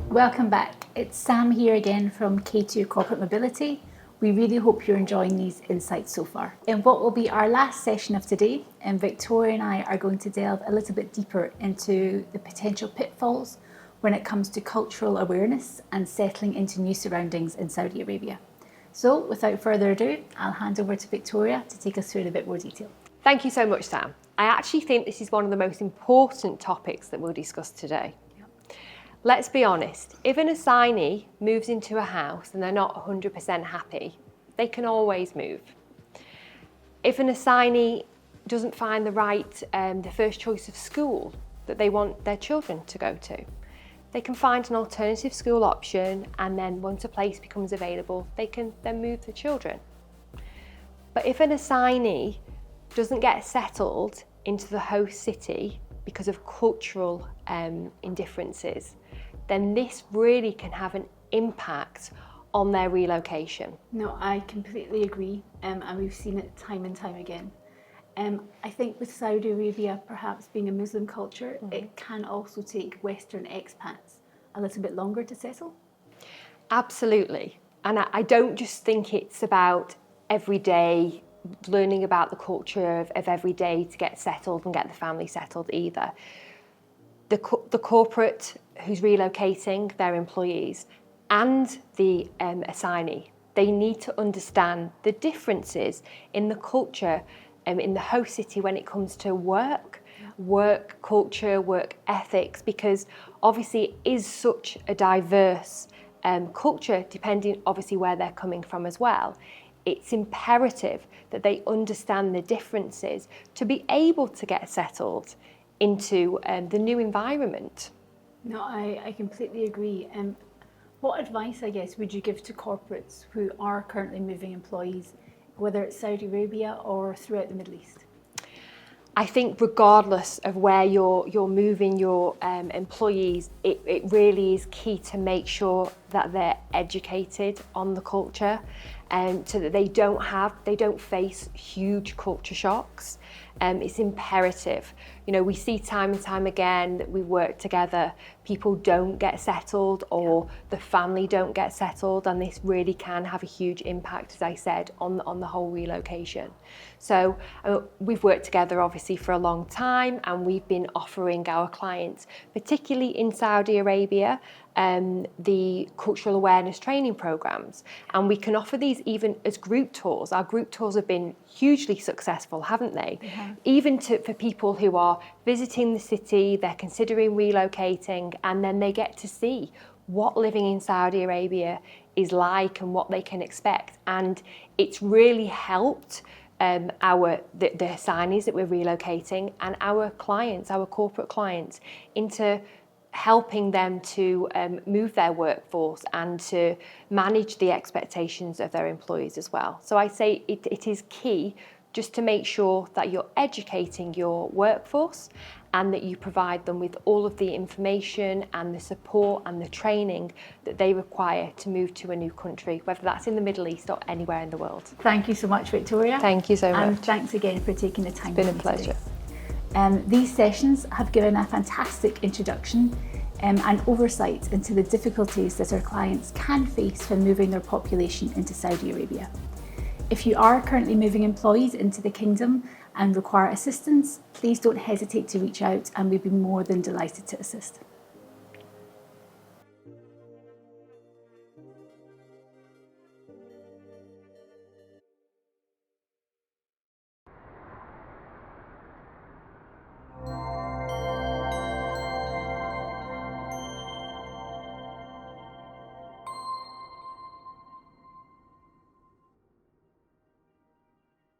Welcome back. It's Sam here again from K2 Corporate Mobility. We really hope you're enjoying these insights so far. In what will be our last session of today, Victoria and I are going to delve a little bit deeper into the potential pitfalls when it comes to cultural awareness and settling into new surroundings in Saudi Arabia. So without further ado, I'll hand over to Victoria to take us through in a bit more detail. Thank you so much, Sam. I actually think this is one of the most important topics that we'll discuss today. Let's be honest, if an assignee moves into a house and they're not 100% happy, they can always move. If an assignee doesn't find the first choice of school that they want their children to go to, they can find an alternative school option, and then once a place becomes available, they can then move the children. But if an assignee doesn't get settled into the host city because of cultural indifferences, then this really can have an impact on their relocation. No, I completely agree, and we've seen it time and time again. I think with Saudi Arabia perhaps being a Muslim culture, it can also take Western expats a little bit longer to settle. Absolutely, and I don't just think it's about every day learning about the culture of every day to get settled and get the family settled either. The corporate who's relocating their employees and the assignee, they need to understand the differences in the culture in the host city when it comes to work culture, work ethics, because obviously it is such a diverse culture, depending obviously where they're coming from as well. It's imperative that they understand the differences to be able to get settled into the new environment. No, I completely agree. What advice, I guess, would you give to corporates who are currently moving employees, whether it's Saudi Arabia or throughout the Middle East? I think regardless of where you're moving your employees, it really is key to make sure that they're educated on the culture, so that they don't face huge culture shocks. It's imperative. You know, we see time and time again that we work together, people don't get settled, or the family don't get settled, and this really can have a huge impact, as I said, on the whole relocation. So we've worked together obviously for a long time, and we've been offering our clients, particularly in Saudi Arabia, the cultural awareness training programs, and we can offer these even as group tours. Our group tours have been hugely successful, haven't they? Even for people who are visiting the city, they're considering relocating, and then they get to see what living in Saudi Arabia is like and what they can expect. And it's really helped the assignees that we're relocating and our clients, our corporate clients, into helping them to move their workforce and to manage the expectations of their employees as well. So I say it is key just to make sure that you're educating your workforce and that you provide them with all of the information and the support and the training that they require to move to a new country, whether that's in the Middle East or anywhere in the world. Thank you so much, Victoria. Thank you so much. And thanks again for taking the time. It's been a pleasure. These sessions have given a fantastic introduction and oversight into the difficulties that our clients can face when moving their population into Saudi Arabia. If you are currently moving employees into the kingdom and require assistance, please don't hesitate to reach out, and we'd be more than delighted to assist.